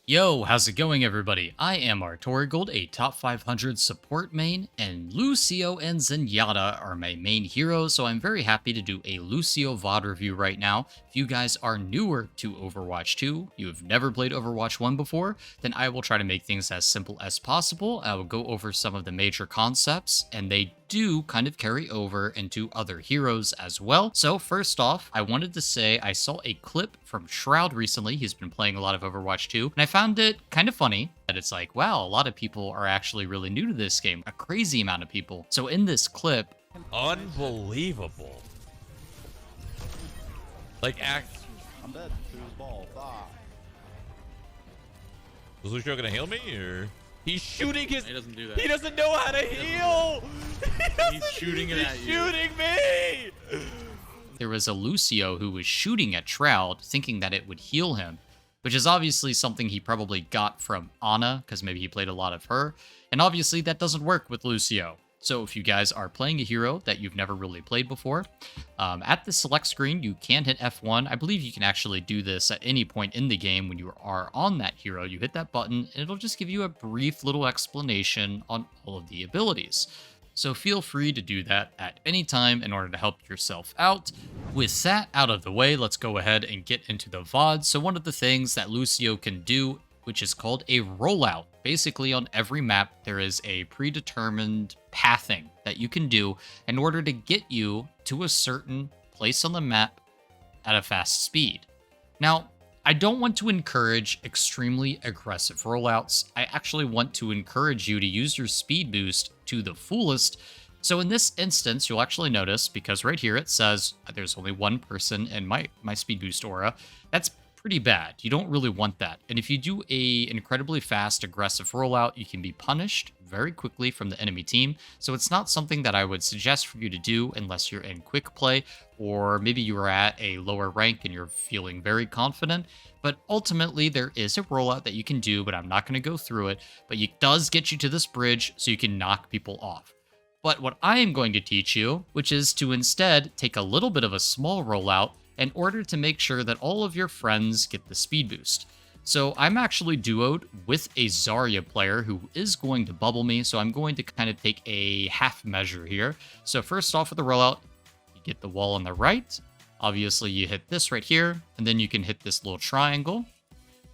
Yo, how's it going everybody? I am Artorigold, a top 500 support main, and Lucio and Zenyatta are my main heroes, so I'm very happy to do a Lucio VOD review right now. If you guys are newer to Overwatch 2, you have never played Overwatch 1 before, then I will try to make things as simple as possible. I will go over some of the major concepts, and they do kind of carry over into other heroes as well. So first off, I wanted to say I saw a clip from Shroud recently. He's been playing a lot of Overwatch 2, and I found it kind of funny that it's like, wow, a lot of people are actually really new to this game, a crazy amount of people. So in this clip, unbelievable. Like I'm dead to his ball. Was Lucio gonna heal me or? He's shooting his. He doesn't do that. He doesn't know how to heal. He's shooting it at you. He's shooting me. there was a Lucio who was shooting at Shroud, thinking that it would heal him, which is obviously something he probably got from Ana, because maybe he played a lot of her. And obviously that doesn't work with Lucio. So if you guys are playing a hero that you've never really played before, at the select screen, you can hit F1. I believe you can actually do this at any point in the game when you are on that hero. You hit that button, and it'll just give you a brief little explanation on all of the abilities. So feel free to do that at any time in order to help yourself out. With that out of the way, let's go ahead and get into the VOD. So one of the things that Lucio can do, which is called a rollout. Basically, on every map, there is a predetermined pathing that you can do in order to get you to a certain place on the map at a fast speed. Now, I don't want to encourage extremely aggressive rollouts. I actually want to encourage you to use your speed boost to the fullest. So in this instance, you'll actually notice, because right here it says there's only one person in my speed boost aura. That's pretty bad. You don't really want that. And if you do a incredibly fast, aggressive rollout, you can be punished very quickly from the enemy team. So it's not something that I would suggest for you to do unless you're in quick play, or maybe you are at a lower rank and you're feeling very confident. But ultimately, there is a rollout that you can do, but I'm not going to go through it. But it does get you to this bridge so you can knock people off. But what I am going to teach you, which is to instead take a little bit of a small rollout in order to make sure that all of your friends get the speed boost. So I'm actually duoed with a Zarya player who is going to bubble me, so I'm going to kind of take a half measure here. So first off with the rollout, you get the wall on the right. Obviously you hit this right here, and then you can hit this little triangle.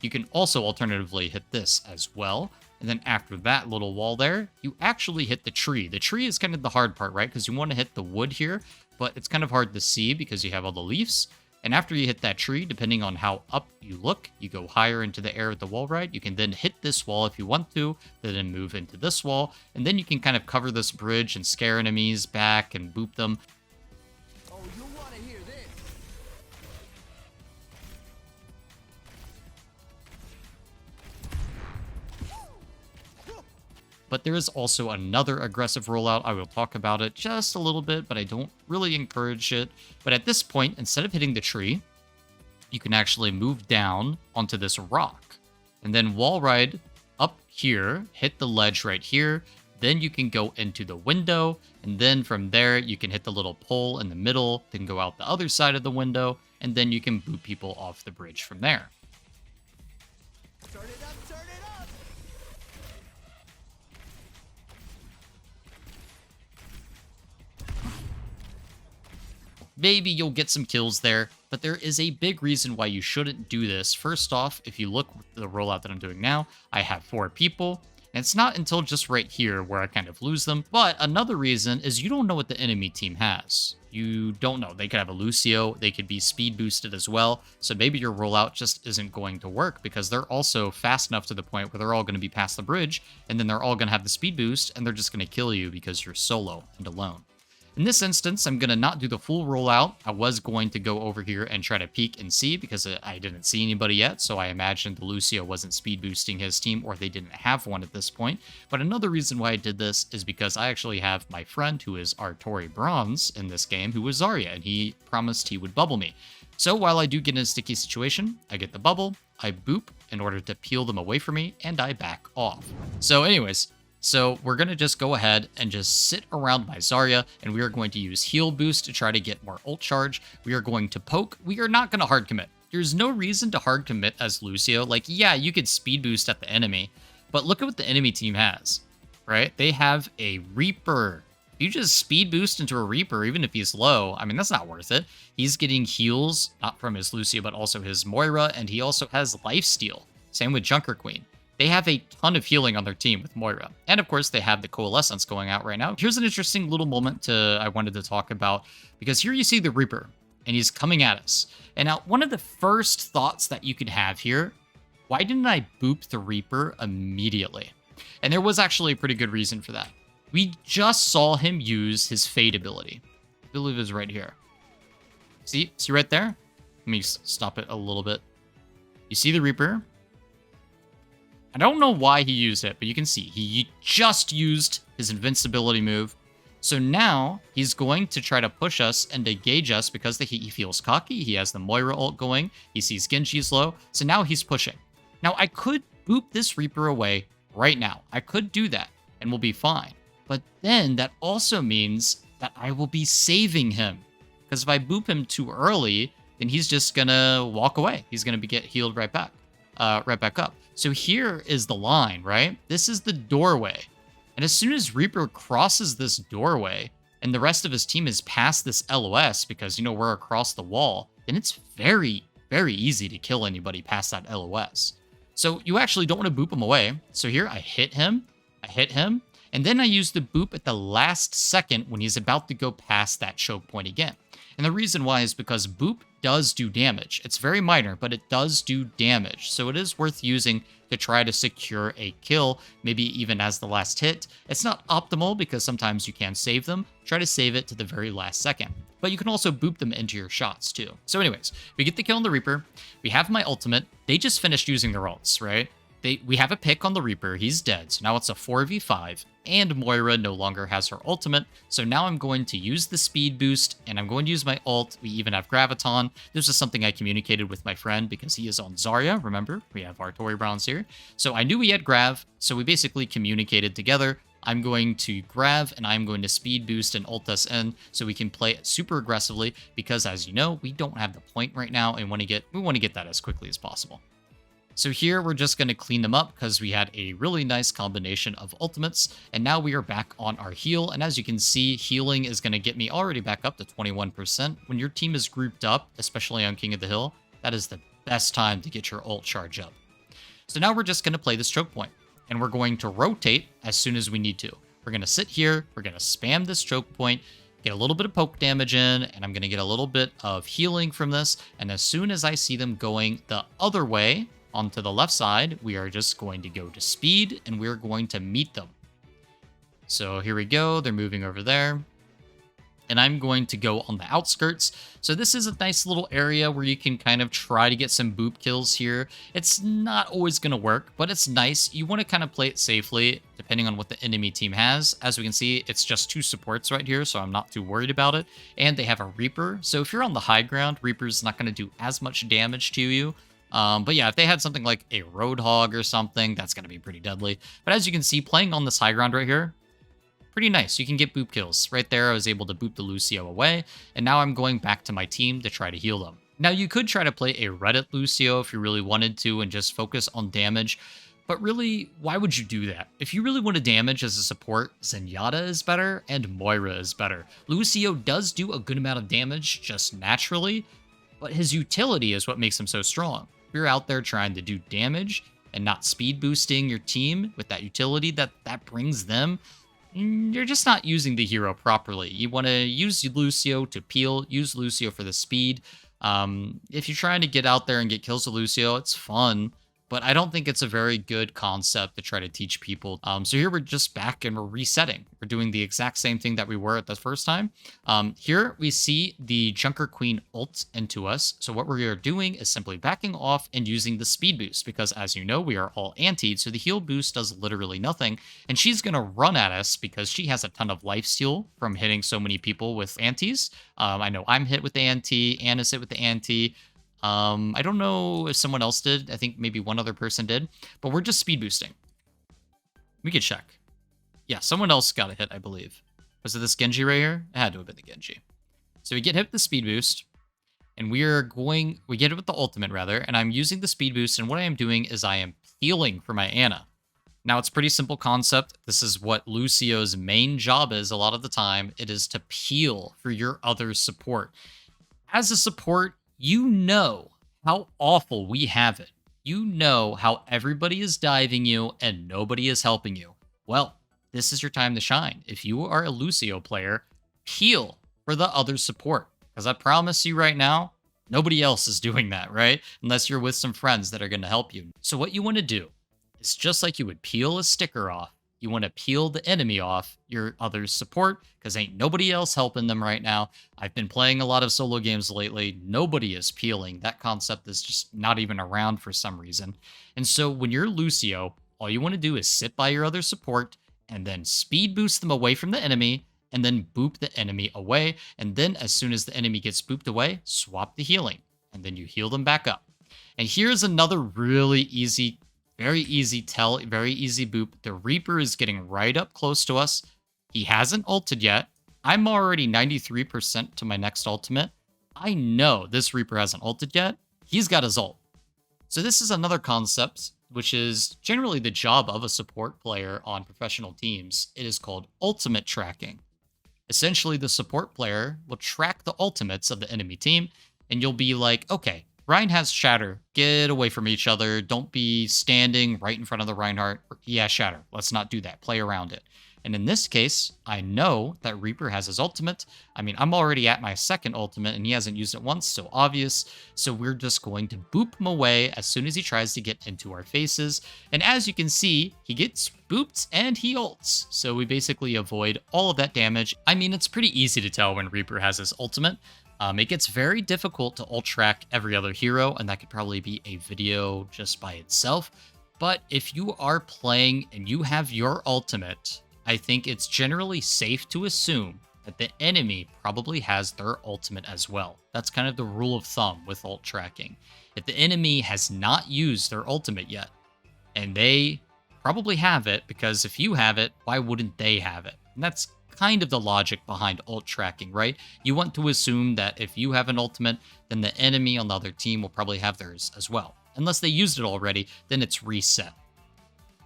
You can also alternatively hit this as well. And then after that little wall there, you actually hit the tree. The tree is kind of the hard part, right? Because you want to hit the wood here, but it's kind of hard to see because you have all the leaves. And after you hit that tree, depending on how up you look, you go higher into the air with the wall ride. You can then hit this wall if you want to, then move into this wall. And then you can kind of cover this bridge and scare enemies back and boop them. Oh, you want to hear this? But there is also another aggressive rollout. I will talk about it just a little bit, but I don't really encourage it. But at this point, instead of hitting the tree, you can actually move down onto this rock. And then wall ride up here, hit the ledge right here. Then you can go into the window. And then from there, you can hit the little pole in the middle, then go out the other side of the window. And then you can boot people off the bridge from there. Turn it up, turn it up! Maybe you'll get some kills there, but there is a big reason why you shouldn't do this. First off, if you look at the rollout that I'm doing now, I have 4 people, and it's not until just right here where I kind of lose them. But another reason is you don't know what the enemy team has. You don't know. They could have a Lucio, they could be speed boosted as well, so maybe your rollout just isn't going to work because they're also fast enough to the point where they're all going to be past the bridge, and then they're all going to have the speed boost, and they're just going to kill you because you're solo and alone. In this instance, I'm going to not do the full rollout. I was going to go over here and try to peek and see because I didn't see anybody yet, so I imagined the Lucio wasn't speed boosting his team or they didn't have one at this point. But another reason why I did this is because I actually have my friend who is Artori Bronze in this game who was Zarya, and he promised he would bubble me. So while I do get in a sticky situation, I get the bubble, I boop in order to peel them away from me, and I back off. So anyways, so we're going to just go ahead and just sit around my Zarya, and we are going to use heal boost to try to get more ult charge. We are going to poke. We are not going to hard commit. there's no reason to hard commit as Lucio. Like, yeah, you could speed boost at the enemy, but look at what the enemy team has, right? They have a Reaper. You just speed boost into a Reaper, even if he's low. I mean, that's not worth it. He's getting heals, not from his Lucio, but also his Moira, and he also has lifesteal. Same with Junker Queen. They have a ton of healing on their team with Moira. And of course, they have the Coalescence going out right now. Here's an interesting little moment I wanted to talk about, because here you see the Reaper, and he's coming at us. And now, one of the first thoughts that you could have here, why didn't I boop the Reaper immediately? And there was actually a pretty good reason for that. We just saw him use his Fade ability. I believe it was right here. See right there? Let me stop it a little bit. You see the Reaper? I don't know why he used it, but you can see he just used his invincibility move. So now he's going to try to push us and engage us because he feels cocky. He has the Moira ult going. He sees Genji's low. So now he's pushing. Now I could boop this Reaper away right now. I could do that and we'll be fine. But then that also means that I will be saving him. Because if I boop him too early, then he's just gonna walk away. He's gonna get healed right back up. So here is the line, right? This is the doorway. And as soon as Reaper crosses this doorway and the rest of his team is past this LOS because, you know, we're across the wall, then it's very, very easy to kill anybody past that LOS. So you actually don't want to boop him away. So here I hit him, and then I use the boop at the last second when he's about to go past that choke point again. And the reason why is because boop does do damage. It's very minor, but it does do damage. So it is worth using to try to secure a kill, maybe even as the last hit. It's not optimal because sometimes you can save them. Try to save it to the very last second. But you can also boop them into your shots too. So anyways, we get the kill on the Reaper. We have my ultimate. They just finished using their ults, right? We have a pick on the Reaper. He's dead. So now it's a 4v5. And Moira no longer has her ultimate. So now I'm going to use the speed boost and I'm going to use my ult. We even have Graviton. This is something I communicated with my friend because he is on Zarya. Remember, we have Artorigold here. So I knew we had Grav. So we basically communicated together. I'm going to Grav and I'm going to speed boost and ult us in so we can play it super aggressively because as you know, we don't have the point right now and we want to get that as quickly as possible. So here we're just going to clean them up because we had a really nice combination of ultimates. And now we are back on our heal. And as you can see, healing is going to get me already back up to 21%. When your team is grouped up, especially on King of the Hill, that is the best time to get your ult charge up. So now we're just going to play this choke point. And we're going to rotate as soon as we need to. We're going to sit here. We're going to spam this choke point. Get a little bit of poke damage in, and I'm going to get a little bit of healing from this. And as soon as I see them going the other way, onto the left side, we are just going to go to speed and we're going to meet them. So here we go. They're moving over there. And I'm going to go on the outskirts. So this is a nice little area where you can kind of try to get some boop kills here. It's not always going to work, but it's nice. You want to kind of play it safely depending on what the enemy team has. As we can see, it's just 2 supports right here, so I'm not too worried about it. And they have a Reaper. So if you're on the high ground, Reaper's not going to do as much damage to you. But yeah, if they had something like a Roadhog or something, that's going to be pretty deadly. But as you can see, playing on this high ground right here, pretty nice. You can get boop kills. Right there, I was able to boop the Lucio away. And now I'm going back to my team to try to heal them. Now, you could try to play a Reddit Lucio if you really wanted to and just focus on damage. But really, why would you do that? If you really want to damage as a support, Zenyatta is better and Moira is better. Lucio does do a good amount of damage just naturally, but his utility is what makes him so strong. If you're out there trying to do damage and not speed boosting your team with that utility that brings them, you're just not using the hero properly. You want to use Lucio to peel, use Lucio for the speed. If you're trying to get out there and get kills with Lucio, it's fun, but I don't think it's a very good concept to try to teach people. So here we're just back and we're resetting. We're doing the exact same thing that we were at the first time. Here we see the Junker Queen ult into us. So what we are doing is simply backing off and using the speed boost because as you know, we are all antied. So the heal boost does literally nothing. And she's going to run at us because she has a ton of lifesteal from hitting so many people with antis. I know I'm hit with the anti, Anna's hit with the anti. I don't know if someone else did. I think maybe one other person did, but we're just speed boosting. We could check. Yeah, someone else got a hit, I believe. Was it this Genji right here? It had to have been the Genji. So we get hit with the speed boost, and we get it with the ultimate rather, and I'm using the speed boost, and what I am doing is I am healing for my Ana. Now, it's a pretty simple concept. This is what Lucio's main job is a lot of the time. It is to peel for your other support. As a support, you know how awful we have it. You know how everybody is diving you and nobody is helping you. Well, this is your time to shine. If you are a Lucio player, peel for the other support. Because I promise you right now, nobody else is doing that, right? Unless you're with some friends that are going to help you. So what you want to do, it's just like you would peel a sticker off. You want to peel the enemy off your other support because ain't nobody else helping them right now. I've been playing a lot of solo games lately. Nobody is peeling. That concept is just not even around for some reason. And so when you're Lucio, all you want to do is sit by your other support and then speed boost them away from the enemy and then boop the enemy away. And then as soon as the enemy gets booped away, swap the healing and then you heal them back up. And here's another really easy very easy tell, very easy boop. The Reaper is getting right up close to us. He hasn't ulted yet. I'm already 93% to my next ultimate. I know this Reaper hasn't ulted yet. He's got his ult. So this is another concept, which is generally the job of a support player on professional teams. It is called ultimate tracking. Essentially, the support player will track the ultimates of the enemy team, and you'll be like, okay, Rein has Shatter. Get away from each other. Don't be standing right in front of the Reinhardt. He has Shatter. Let's not do that. Play around it. And in this case, I know that Reaper has his ultimate. I mean, I'm already at my second ultimate, and he hasn't used it once, so obvious. So we're just going to boop him away as soon as he tries to get into our faces. And as you can see, he gets booped and he ults. So we basically avoid all of that damage. I mean, it's pretty easy to tell when Reaper has his ultimate. It gets very difficult to ult track every other hero, and that could probably be a video just by itself. But if you are playing and you have your ultimate, I think it's generally safe to assume that the enemy probably has their ultimate as well. That's kind of the rule of thumb with ult tracking. If the enemy has not used their ultimate yet, and they probably have it, because if you have it, why wouldn't they have it? And that's kind of the logic behind ult tracking, right? You want to assume that if you have an ultimate, then the enemy on the other team will probably have theirs as well. Unless they used it already, then it's reset.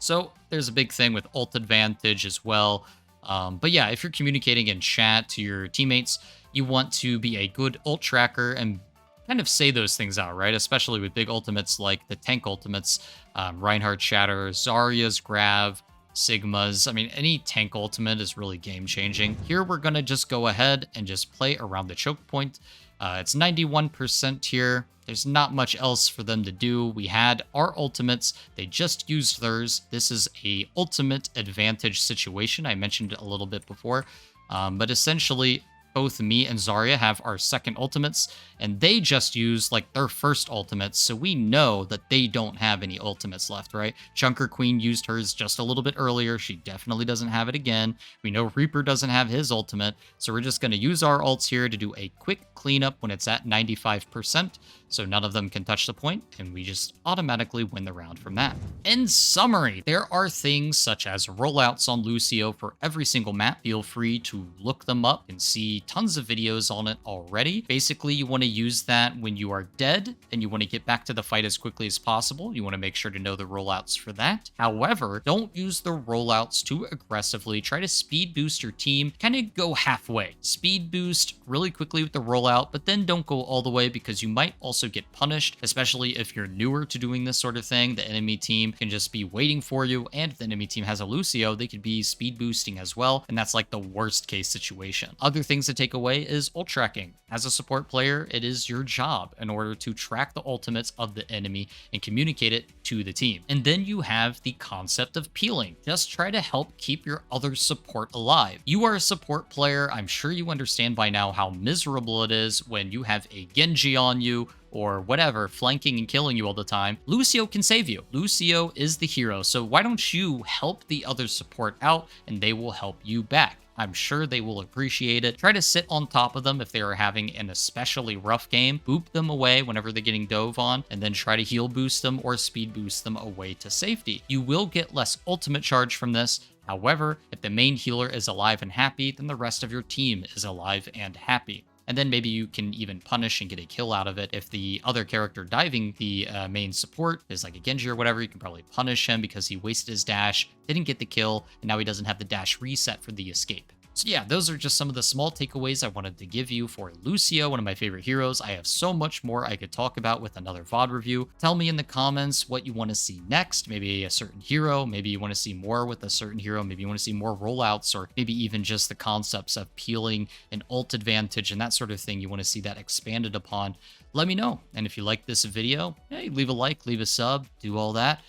So there's a big thing with ult advantage as well. But yeah, if you're communicating in chat to your teammates, you want to be a good ult tracker and kind of say those things out, right? Especially with big ultimates like the tank ultimates, Reinhardt Shatter, Zarya's Grab, Sigma's. I mean, any tank ultimate is really game-changing. Here, we're going to just go ahead and just play around the choke point. It's 91% here. There's not much else for them to do. We had our ultimates. They just used theirs. This is a ultimate advantage situation. I mentioned it a little bit before. But essentially, both me and Zarya have our second ultimates, and they just used like their first ultimates, so we know that they don't have any ultimates left, right? Chunker Queen used hers just a little bit earlier. She definitely doesn't have it again. We know Reaper doesn't have his ultimate, so we're just going to use our ults here to do a quick cleanup when it's at 95%, so none of them can touch the point, and we just automatically win the round from that. In summary, there are things such as rollouts on Lucio for every single map. Feel free to look them up and see tons of videos on it already. Basically, you want to use that when you are dead and you want to get back to the fight as quickly as possible. You want to make sure to know the rollouts for that. However, don't use the rollouts too aggressively. Try to speed boost your team. Kind of go halfway. Speed boost really quickly with the rollout, but then don't go all the way because you might also get punished, especially if you're newer to doing this sort of thing. The enemy team can just be waiting for you, and if the enemy team has a Lucio, they could be speed boosting as well, and that's like the worst case situation. Other things to take away is ult tracking. As a support player, it is your job in order to track the ultimates of the enemy and communicate it to the team. And then you have the concept of peeling. Just try to help keep your other support alive. You are a support player. I'm sure you understand by now how miserable it is when you have a Genji on you or whatever, flanking and killing you all the time. Lucio can save you. Lucio is the hero, so why don't you help the other support out and they will help you back. I'm sure they will appreciate it. Try to sit on top of them if they are having an especially rough game. Boop them away whenever they're getting dove on, and then try to heal boost them or speed boost them away to safety. You will get less ultimate charge from this. However, if the main healer is alive and happy, then the rest of your team is alive and happy. and then maybe you can even punish and get a kill out of it. If the other character diving the main support is like a Genji or whatever, you can probably punish him because he wasted his dash, didn't get the kill, and now he doesn't have the dash reset for the escape. So yeah, those are just some of the small takeaways I wanted to give you for Lucio, one of my favorite heroes. I have so much more I could talk about with another VOD review. Tell me in the comments what you want to see next. Maybe a certain hero, maybe you want to see more with a certain hero, maybe you want to see more rollouts, or maybe even just the concepts of peeling an ult advantage and that sort of thing. You want to see that expanded upon. Let me know. And if you like this video, hey, leave a like, leave a sub, do all that.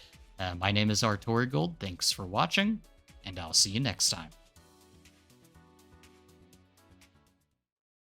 My name is Artorigold. Thanks for watching, and I'll see you next time.